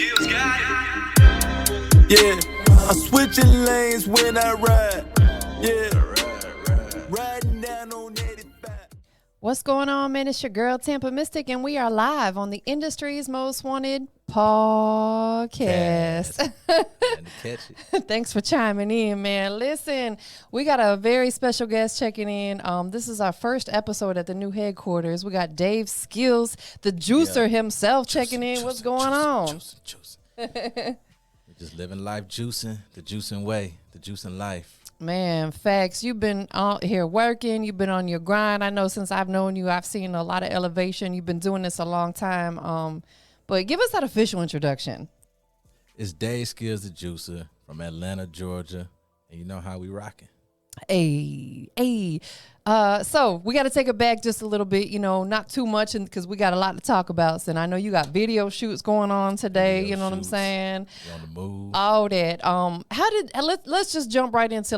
Skillz got it. Yeah, I'm switching lanes when I ride. Yeah, riding down on 85. What's going on, man? It's your girl, TampaMystic, and we are live on the industry's most wanted podcast. Catch it. Thanks for chiming in, man. Listen, we got a very special guest checking in. This is our first episode at the new headquarters. We got Dave Skillz, the juicer himself, checking in. What's going on? Juicin. We're just living life juicing, the juicing way, the juicing life. Man, facts. You've been out here working. You've been on your grind. I know since I've known you, I've seen a lot of elevation. You've been doing this a long time. But give us that official introduction. It's Dave Skillz, the juicer from Atlanta, Georgia. And you know how we rocking. Hey. So we got to take it back just a little bit, not too much, because we got a lot to talk about. And I know you got video shoots going on today. You know what I'm saying? You're on the move. All that. Let's just jump right into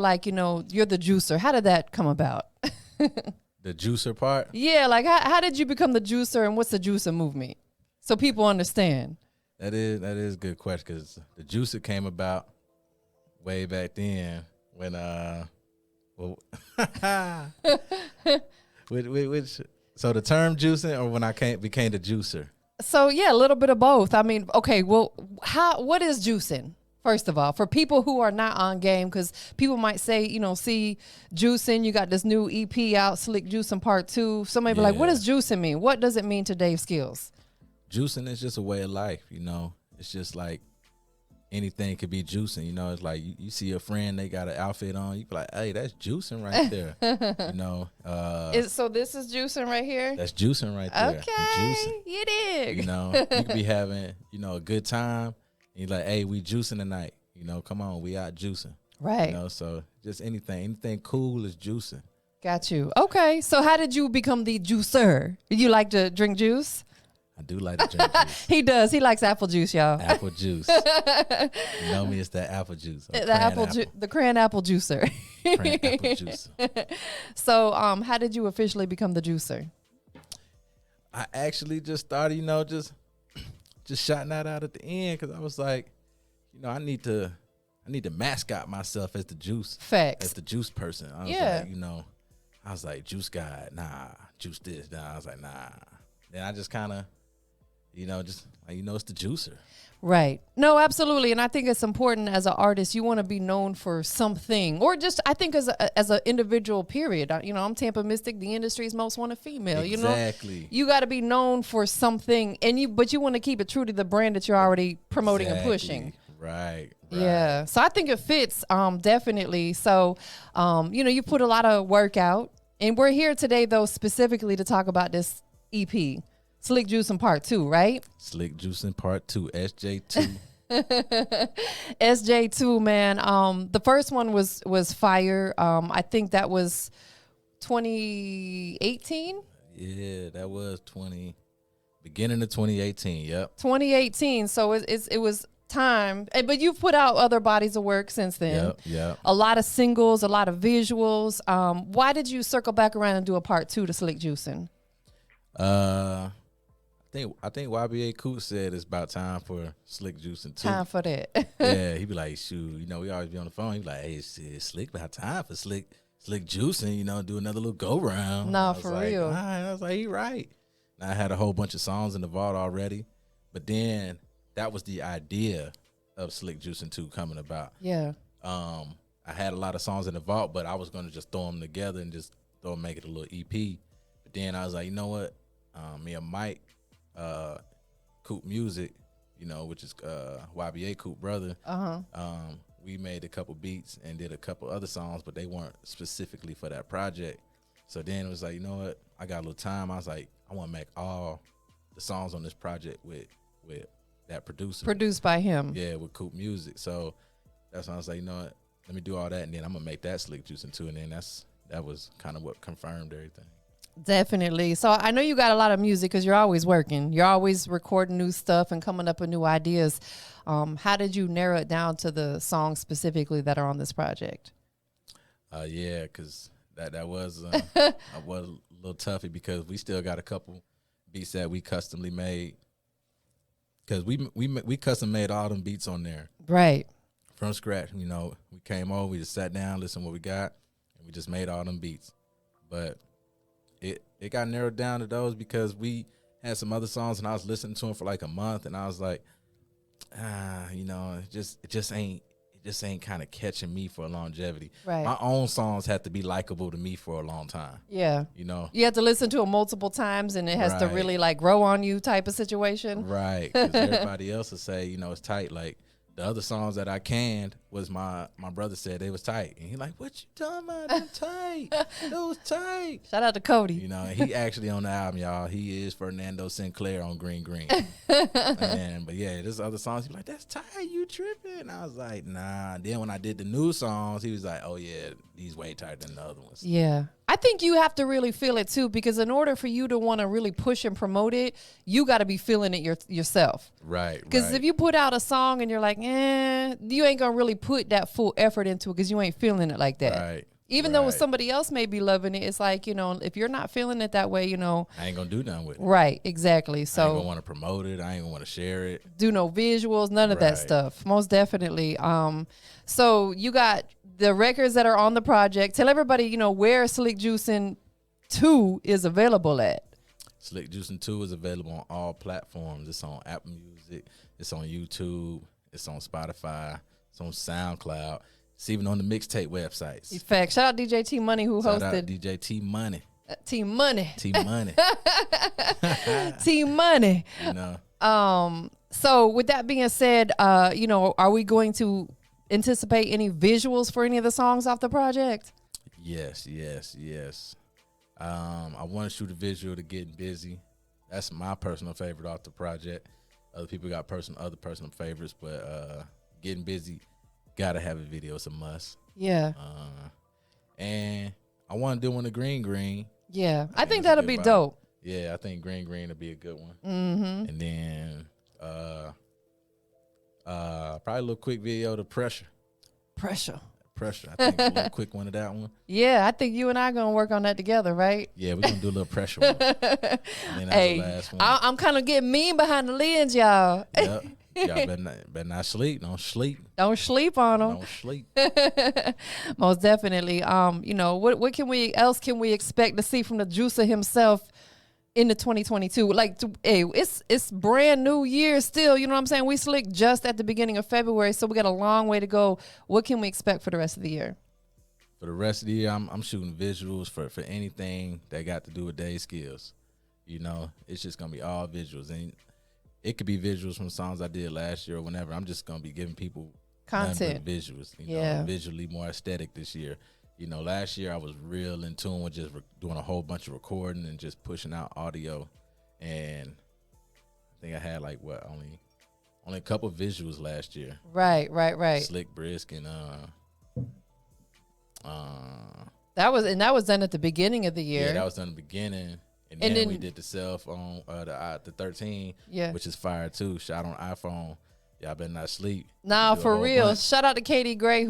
you're the juicer. How did that come about? The juicer part? Yeah, how did you become the juicer, and what's the juicer movement? So people understand. That is a good question, because the juicer came about way back then when so the term juicing, or when I became the juicer? So yeah, a little bit of both. I mean, okay, well, what is juicing? First of all, for people who are not on game, because people might say, see Juicin, you got this new EP out, Slick Juicin Part 2. Somebody be like, what does juicing mean? What does it mean to Dave Skillz? Juicing is just a way of life, It's just like anything could be juicing, It's like you see a friend, they got an outfit on, you be like, hey, that's juicing right there. So this is juicing right here? That's juicing right there. Okay, you dig. You could be having, a good time, and you're like, hey, we juicing tonight. Come on, we out juicing. Right. So just anything cool is juicing. Got you. Okay, so how did you become the juicer? You like to drink juice? I do like to drink juice. He does. He likes apple juice, y'all. Apple juice. You know me, it's that apple juice. The crayon apple juicer. Crayon apple juicer. So, how did you officially become the juicer? I actually just started, just shouting that out at the end, because I was like, I need to mascot myself as the juice. Facts. As the juice person. I was like, I was like, juice guy, nah, juice this. Nah, I was like, nah. Then I just kind of, it's the juicer. Right. No, absolutely. And I think it's important as an artist, you want to be known for something, or just, I think as an individual period. I'm TampaMystic, the industry's most wanted female. Exactly. You got to be known for something, but you want to keep it true to the brand that you're already promoting and pushing. Right. Yeah. So I think it fits, definitely. So, you put a lot of work out, and we're here today though, specifically to talk about this EP, Slick Juicin Part 2, right? Slick Juicin Part 2, SJ2. SJ2, man. The first one was fire. I think that was 2018. Yeah, that was beginning of 2018. Yep. 2018. So it was time, but you've put out other bodies of work since then. Yep. A lot of singles, a lot of visuals. Why did you circle back around and do a Part 2 to Slick Juicin? I think YBA Coot said it's about time for Slick Juicin too. Time for that. Yeah, he be like, shoot, we always be on the phone. He be like, hey, it's Slick, about time for Slick Juicin, do another little go round. Nah, for real. All right. I was like, he right. And I had a whole bunch of songs in the vault already, but then that was the idea of Slick Juicin 2 coming about. Yeah. I had a lot of songs in the vault, but I was gonna just throw them together and just make it a little EP. But then I was like, you know what? Me and Mike, Coop Music, which is YBA Coop brother. We made a couple beats and did a couple other songs, but they weren't specifically for that project. So then it was like, you know what? I got a little time. I was like, I want to make all the songs on this project with that producer. Produced by him. Yeah, with Coop Music. So that's when I was like, you know what? Let me do all that, and then I'm gonna make that Slick Juicin 2, and then that was kind of what confirmed everything. Definitely. So I know you got a lot of music because you're always working. You're always recording new stuff and coming up with new ideas. How did you narrow it down to the songs specifically that are on this project? Yeah, because that was a little toughy, because we still got a couple beats that we customly made because we custom made all them beats on there Right. from scratch. You know, we came over, we just sat down, listened to what we got, and we just made all them beats. But it got narrowed down to those because we had some other songs, and I was listening to them for like a month, and I was like, you know, it just ain't kind of catching me for longevity. Right. My own songs have to be likable to me for a long time. Yeah. You know. You have to listen to it multiple times, and it has to Right. really like grow on you type of situation. Right. Because everybody else will say, you know, it's tight. Like the other songs that I canned was my brother said they was tight. And he like, what you talking about? Them tight. Those tight. Shout out to Cody. You know, and he actually on the album, y'all. He is Fernando Sinclair on Green Green. But yeah, this other songs, he was like, that's tight, you tripping. I was like, nah. Then when I did the new songs, he was like, oh yeah, these way tighter than the other ones. Yeah. I think you have to really feel it too, because in order for you to want to really push and promote it, you got to be feeling it yourself. Right. Because if you put out a song and you're like, you ain't going to really put that full effort into it because you ain't feeling it like that. Right. Even though somebody else may be loving it, it's like, you know, if you're not feeling it that way, you know. I ain't going to do nothing with it. Right, exactly. So I ain't going to want to promote it. I ain't going to want to share it. Do no visuals, none of that Right. stuff. Most definitely. So you got the records that are on the project. Tell everybody, you know, where Slick Juicin 2 is available at. Slick Juicin 2 is available on all platforms. It's on Apple Music. It's on YouTube. It's on Spotify. It's on SoundCloud. It's even on the mixtape websites. In fact, shout out DJ T Money who Shout out hosted DJ T Money. T Money. T Money. T Money. You know. So with that being said, you know, are we going to anticipate any visuals for any of the songs off the project? Yes. I want to shoot a visual to Getting Busy. That's my personal favorite off the project. Other people got other personal favorites, but Getting Busy gotta have a video. It's a must. Yeah. And I want to do one to Green Green. Yeah. I think it's a that'll good be vibe. dope. Yeah, I think Green Green will be a good one. Mm-hmm. And then probably a little quick video to Pressure. I think a little quick one of that one. Yeah, I think you and I are going to work on that together, right? Yeah, we're going to do a little Pressure one. And then that's Hey, the last one. I'm kind of getting mean behind the lens, y'all. Yep. Y'all better not sleep. Don't sleep. Don't sleep on them. Don't sleep. Most definitely. You know, what can we expect to see from the juicer himself in the 2022? Like, it's brand new year still. You know what I'm saying? We Slick just at the beginning of February, so we got a long way to go. What can we expect for the rest of the year? For the rest of the year, I'm shooting visuals for anything that got to do with Day's Skillz. You know, it's just gonna be all visuals, and it could be visuals from songs I did last year or whenever. I'm just gonna be giving people Content. visuals. You Yeah. know, visually more aesthetic this year. You know, last year I was real in tune with just doing a whole bunch of recording and just pushing out audio, and I think I had like only a couple visuals last year. Right. Slick Brisk and That was done at the beginning of the year. yeah, that was done in the beginning. And then we did the cell phone, the 13, Yeah. which is fire too. Shot on iPhone. Y'all better not sleep. Nah, Do a for whole real. bunch. Shout out to Katie Gray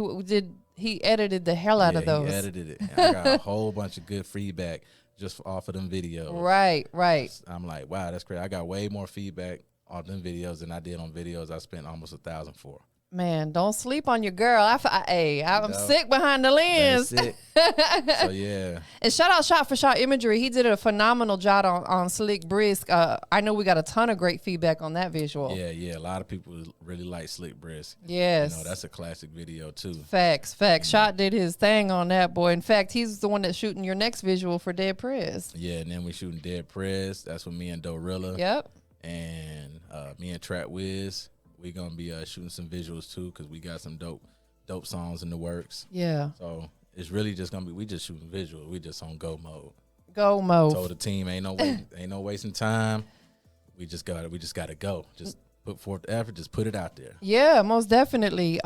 he edited the hell out of those. He edited it. And I got a whole bunch of good feedback just off of them videos. Right. I'm like, wow, that's crazy. I got way more feedback on them videos than I did on videos I spent almost $1,000 for. Man, don't sleep on your girl. I'm know, sick behind the lens. That's it. So yeah. And shout out Shot for Shot Imagery. He did a phenomenal job on Slick Brisk. I know we got a ton of great feedback on that visual. Yeah. A lot of people really like Slick Brisk. Yes. You know, that's a classic video too. Facts. Shot did his thing on that, boy. In fact, he's the one that's shooting your next visual for Dead Prez. Yeah, and then we shooting Dead Prez. That's with me and Dorilla. Yep. And me and Trap Wiz. We're going to be shooting some visuals too, because we got some dope songs in the works. Yeah. So it's really just going to be, we just shooting visuals. We just on go mode. Go mode. Told the team ain't no wasting time. We just got to go. Just put forth the effort. Just put it out there. Yeah, most definitely.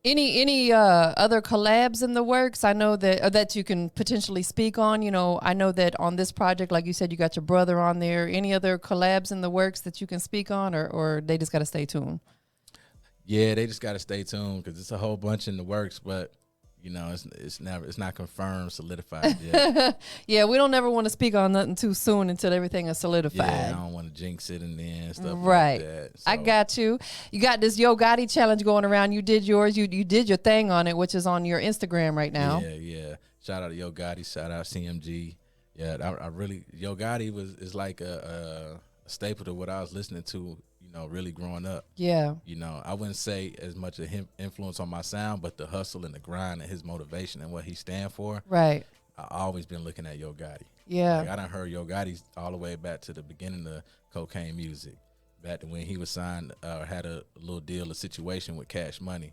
Any other collabs in the works? I know that you can potentially speak on. You know, I know that on this project, like you said, you got your brother on there. Any other collabs in the works that you can speak on, or they just got to stay tuned? Yeah, they just got to stay tuned because it's a whole bunch in the works. But You know, it's not confirmed, solidified yet. Yeah, we don't ever want to speak on nothing too soon until everything is solidified. Yeah, I don't want to jinx it and then stuff Right. like that. I So, got you. You got this Yo Gotti challenge going around. You did yours. You did your thing on it, which is on your Instagram right now. Yeah. Shout out to Yo Gotti. Shout out CMG. Yeah, I really Yo Gotti is like a staple to what I was listening to. You know, really growing up. Yeah. You know, I wouldn't say as much of him influence on my sound, but the hustle and the grind and his motivation and what he stand for. Right. I always been looking at Yo Gotti. Yeah. Like, I done heard Yo Gotti all the way back to the beginning of Cocaine Music, back to when he was signed, had a little deal, a situation with Cash Money.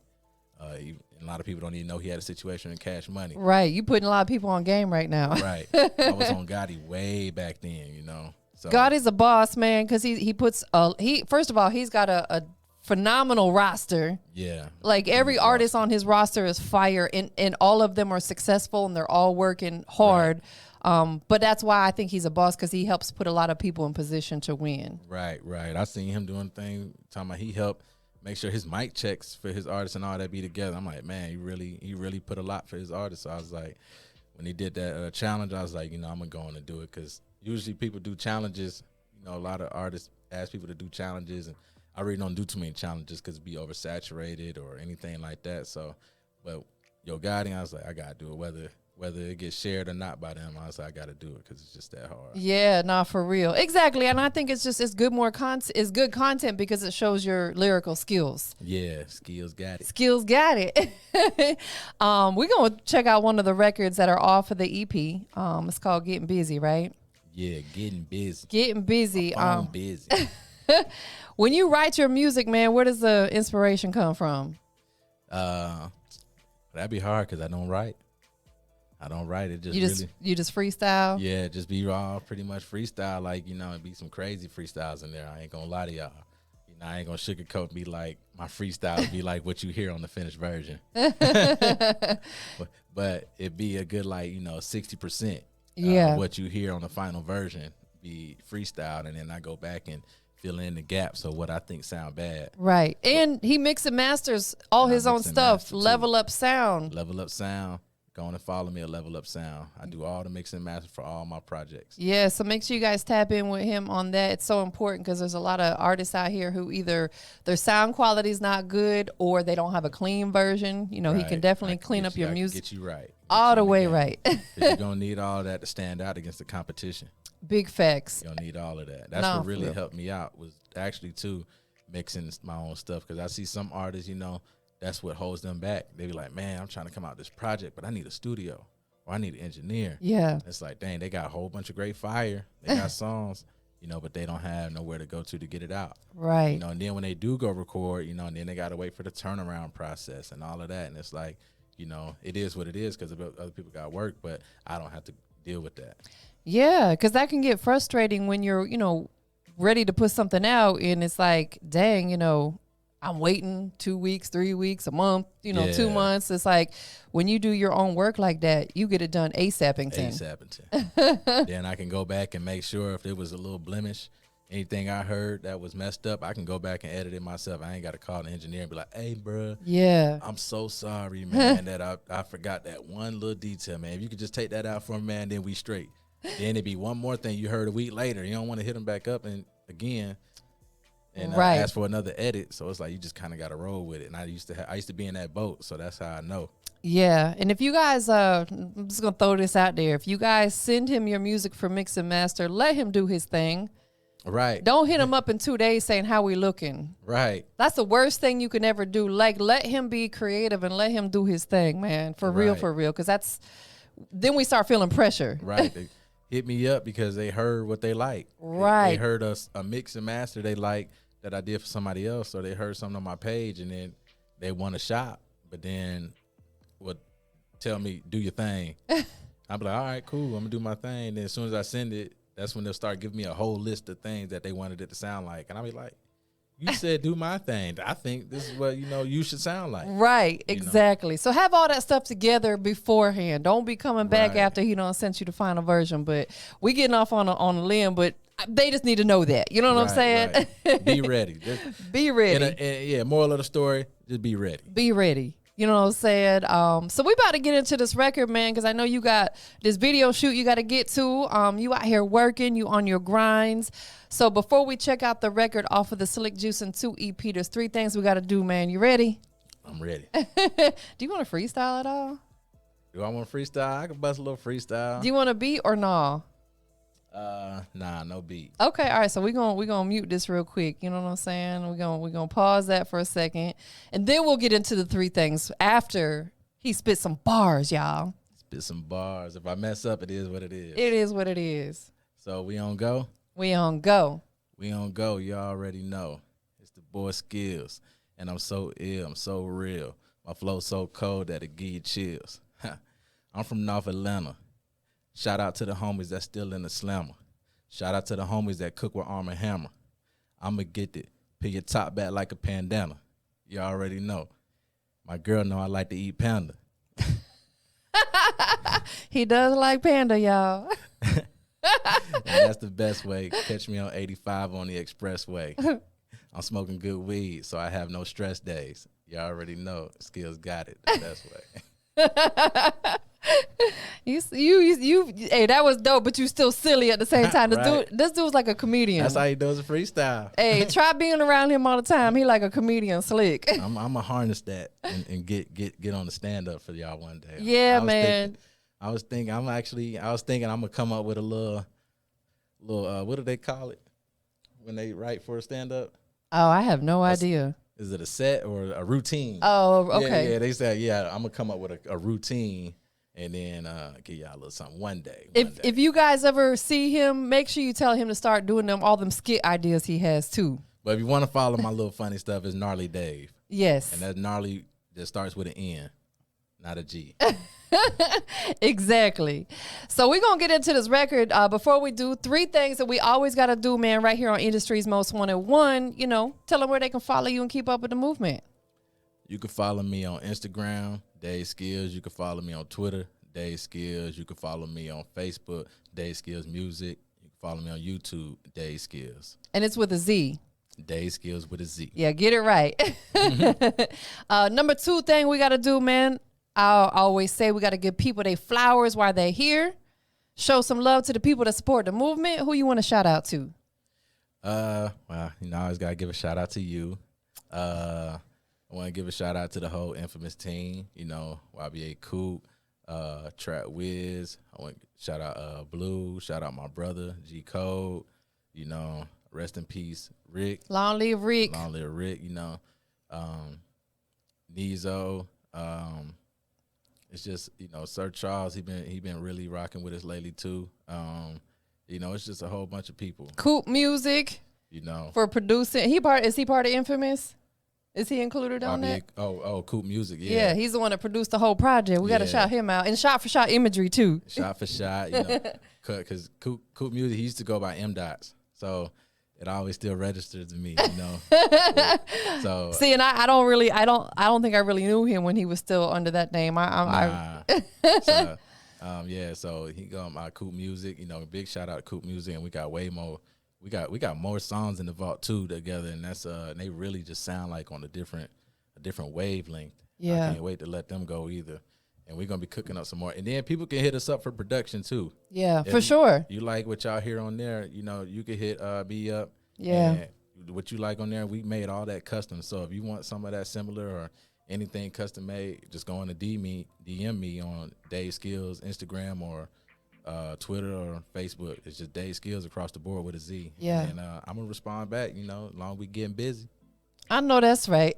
And a lot of people don't even know he had a situation in Cash Money. Right. You putting a lot of people on game right now. Right. I was on Gotti way back then, you know. So Gotti's a boss, man, because he puts first of all, he's got a phenomenal roster. yeah. Like every artist on his roster is fire, and all of them are successful and they're all working hard. But that's why I think he's a boss, because he helps put a lot of people in position to win. Right. I seen him doing things, talking about he helped make sure his mic checks for his artists and all that be together. I'm like, man, he really put a lot for his artists. So I was like, when he did that challenge, I was like, you know, I'm gonna go on and do it, because usually people do challenges. You know, a lot of artists ask people to do challenges, and I really don't do too many challenges because it be oversaturated or anything like that. So, but Yo Gotti, I was like, I gotta do it, whether it gets shared or not by them. I was like, I gotta do it because it's just that hard. Yeah, nah, for real, exactly. And I think it's good content because it shows your lyrical skills. Yeah, Skillz got it. Skillz got it. We're gonna check out one of the records that are off of the EP. It's called Getting Busy, right? Yeah, getting busy. Getting Busy. I'm busy. When you write your music, man, where does the inspiration come from? That'd be hard because I don't write. It just You just freestyle. yeah, just be raw, pretty much freestyle. Like, you know, it'd be some crazy freestyles in there. I ain't gonna lie to y'all. You know, I ain't gonna sugarcoat, be like, my freestyle would be like what you hear on the finished version. but it'd be a good, like, you know, 60%. Yeah. What you hear on the final version be freestyled, and then I go back and fill in the gaps of what I think sound bad. Right. And he mix and masters all his own mix and stuff. master, too. Level Up Sound. Level Up Sound. Go on and follow me at Level Up Sound. I do all the mix and master for all my projects. Yeah, so make sure you guys tap in with him on that. It's so important because there's a lot of artists out here who either their sound quality is not good or they don't have a clean version. You know, he can Right. definitely I can clean get up you- your I can music Get you right. Get all you the in way game. right. 'Cause you're gonna need all that to stand out against the competition. Big facts. You're gonna need all of that. That's Nah, what for really real. helped me out, was actually too mixing my own stuff. Because I see some artists, you know, that's what holds them back. They be like, man, I'm trying to come out with this project, but I need a studio or I need an engineer. Yeah. It's like, dang, they got a whole bunch of great fire. They got songs, you know, but they don't have nowhere to go to get it out. Right. You know, and then when they do go record, you know, and then they got to wait for the turnaround process and all of that. And it's like, you know, it is what it is because other people got work, but I don't have to deal with that. Yeah, because that can get frustrating when you're, you know, ready to put something out and it's like, dang, you know, I'm waiting 2 weeks, 3 weeks, a month, you know, 2 Yeah. months. It's like when you do your own work like that, you get it done ASAPington. ASAPington. Then I can go back and make sure if there was a little blemish, anything I heard that was messed up, I can go back and edit it myself. I ain't got to call the engineer and be like, hey, bruh, Yeah. I'm so sorry, man, that I forgot that one little detail, man. If you could just take that out for me, man, then we straight. Then it'd be one more thing you heard a week later. You don't want to hit them back up and again and Right. ask for another edit. So it's like you just kind of got to roll with it. And I used to be in that boat, so that's how I know. Yeah, and if you guys, I'm just gonna throw this out there. If you guys send him your music for mix and master, let him do his thing. Right. Don't hit him up in 2 days saying how we looking. Right. That's the worst thing you can ever do. Like, let him be creative and let him do his thing, man. For real, Right. for real. Because then we start feeling pressure. Right. They hit me up because they heard what they like. Right. They heard a mix and master they like that I did for somebody else. So they heard something on my page and then they want to shop, but then would tell me, do your thing. I'll be like, all right, cool. I'm gonna do my thing. Then as soon as I send it, that's when they'll start giving me a whole list of things that they wanted it to sound like. And I'll be like, you said do my thing. I think this is what, you know, you should sound like. Right, You know? exactly. So have all that stuff together beforehand. Don't be coming back Right. after he done sent you the final version. But we getting off on a limb, but they just need to know that. You know what I'm saying? Right. Be ready. Be ready. Yeah, moral of the story, just be ready. Be ready. You know what I'm saying? So we about to get into this record, man, because I know you got this video shoot you got to get to. You out here working, you on your grinds. So before we check out the record off of the Slick Juicin 2 EP, there's 3 things we got to do, man. You ready? I'm ready. Do you want to freestyle at all? Do I want to freestyle? I can bust a little freestyle. Do you want to beat or no? Nah, no beat. Okay, all right. So we gonna mute this real quick. You know what I'm saying? We gonna pause that for a second, and then we'll get into the 3 things after he spit some bars, y'all. Spit some bars. If I mess up, it is what it is. It is what it is. So we on go. We on go. We on go. You already know. It's the boy Skillz, and I'm so ill. I'm so real. My flow so cold that it give you chills. I'm from North Atlanta. Shout out to the homies that's still in the slammer. Shout out to the homies that cook with Arm & Hammer. I'ma get it. Peel your top back like a bandana. You already know. My girl know I like to eat panda. He does like panda, y'all. And that's the best way. Catch me on 85 on the expressway. I'm smoking good weed, so I have no stress days. You already know. Skillz got it the best way. You, hey, that was dope, but you still silly at the same time. Right. This dude's like a comedian. That's how he does a freestyle. Hey, try being around him all the time. He like a comedian, slick. I'm gonna harness that and get on the stand up for y'all one day. Yeah, man. I was thinking I'm gonna come up with a little what do they call it when they write for a stand up? Oh, I have no idea. Is it a set or a routine? Oh, okay. Yeah, they said, I'm gonna come up with a routine and then give y'all a little something one day. If you guys ever see him, make sure you tell him to start doing all them skit ideas he has too. But if you want to follow my little funny stuff, it's Gnarly Dave. Yes. And that's gnarly that starts with an N, not a G. Exactly. So we're going to get into this record. Before we do, 3 things that we always got to do, man, right here on Industry's Most Wanted. 1, tell them where they can follow you and keep up with the movement. You can follow me on Instagram, Dave Skillz. You can follow me on Twitter, Dave Skillz. You can follow me on Facebook, Dave Skillz Music. You can follow me on YouTube, Dave Skillz. And it's with a Z. Dave Skillz with a Z. Yeah, get it right. Number 2 thing we got to do, man, I always say we got to give people their flowers while they're here. Show some love to the people that support the movement. Who you want to shout out to? Well, I always got to give a shout out to you. I want to give a shout out to the whole Infamous team, YBA Coop, Trap Wiz. I want to shout out Blue, shout out my brother, G Code, rest in peace, Rick. Long live Rick. Long live Rick, Nizo. It's just, Sir Charles, he been really rocking with us lately too. It's just a whole bunch of people. Coop Music. For producing. Is he part of Infamous? Is he included on that? Coop Music, yeah. Yeah, he's the one that produced the whole project. We got to shout him out. And shot for shot imagery, too. Shot for shot, because Coop Music, he used to go by M Dots. So it always still registers to me, So see, and I don't think I really knew him when he was still under that name. So he got my Coop Music, big shout out to Coop Music, and we got way more. We got more songs in the vault too together, and that's and they really just sound like on a different wavelength. Yeah, I can't wait to let them go either. And we're gonna be cooking up some more, and then people can hit us up for production too. Yeah, for sure. You like what y'all hear on there? You can hit B up. Yeah, and what you like on there, we made all that custom. So if you want some of that similar or anything custom made, just go on to DM me on Dave Skillz Instagram or Twitter or Facebook. It's just Dave Skillz across the board with a Z. Yeah. And I'm gonna respond back, as long as we getting busy. I know that's right.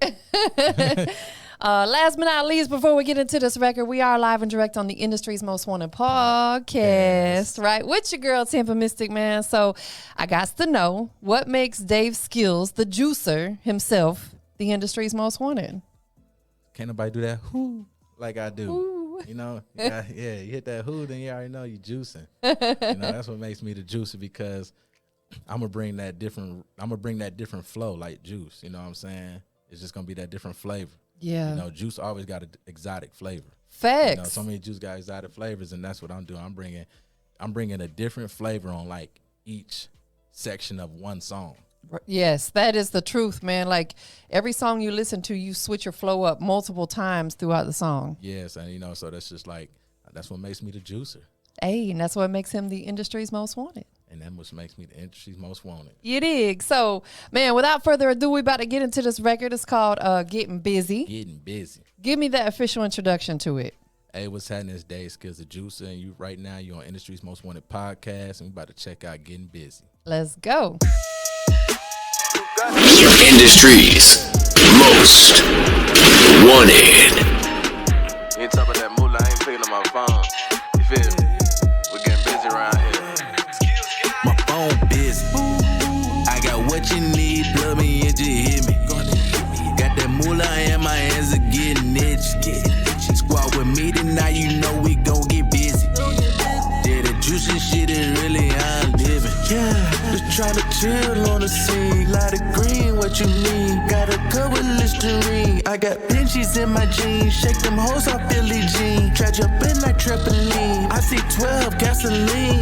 Last but not least, before we get into this record, we are live and direct on the Industry's Most Wanted podcast, right? With your girl, TampaMystic, man. So I got to know what makes Dave Skillz, the juicer himself, the Industry's Most Wanted. Can't nobody do that whoo like I do. Ooh. You hit that who, then you already know you juicing. That's what makes me the juicer, because I'm gonna bring that different flow like juice. You know what I'm saying? It's just gonna be that different flavor. Yeah. Juice always got an exotic flavor. Facts. So many juice got exotic flavors, and that's what I'm doing. I'm bringing a different flavor on like each section of one song. Yes, that is the truth, man. Like every song you listen to, you switch your flow up multiple times throughout the song. Yes, and you know, so that's just like that's what makes me the juicer. Hey, and that's what makes him the industry's most wanted. And that what makes me the industry's most wanted. You dig? So, man, without further ado, we about to get into this record. It's called Getting Busy. Getting busy. Give me that official introduction to it. Hey, what's happening this day? Skillz the Juicin, and you right now you're on Industry's Most Wanted podcast, and we about to check out Getting Busy. Let's go. Industry's Most Wanted. You ain't talking about that moolah, I ain't picking up my phone. You feel me? We're getting busy around here. My phone busy. I got what you need, plug me in, just hit me. Got that moolah in my hands are getting itchy. Squad with me tonight, you know we gon' get busy. Yeah, the juicin' shit is really how I'm living. Yeah, just tryna chill on the scene. Light of green, what you mean? Got a cup with Listerine. I got pinchies in my jeans. Shake them hoes off Billie Jean. Try jump in like trampoline. I see 12 gasoline.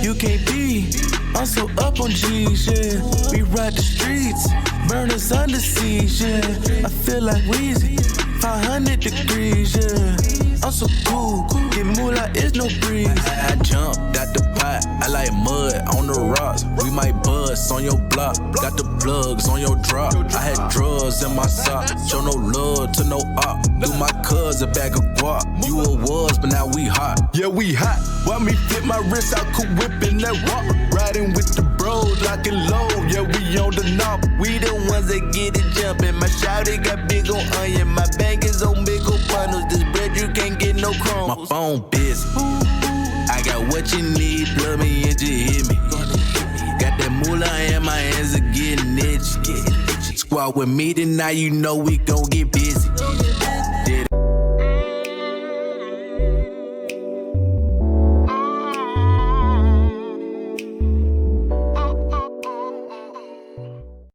You can't be. I'm so up on G's, yeah. We ride the streets, burners under siege, yeah. I feel like Weezy, 500 degrees, yeah. I'm so cool, get moolah, it's no breeze. I jumped out the pot, I like mud on the rocks. We might bust on your block, got the plugs on your drop. I had drugs in my sock, show no love to no op. Do my cuz a bag of guap. You a was, but now we hot. Yeah, we hot. Why me flip my wrist out, could whipping that walk. Riding with the bros, lock and low. Yeah, we on the knob. We the ones that get it jumping. My shawty got big on onion. My bank is on big old bundles. This bread you can't get no crumbs. My phone busy. I got what you need, plug me in, just hit me. Got that moolah in my hands are getting itchy. Squad with me tonight, you know we gon' get busy.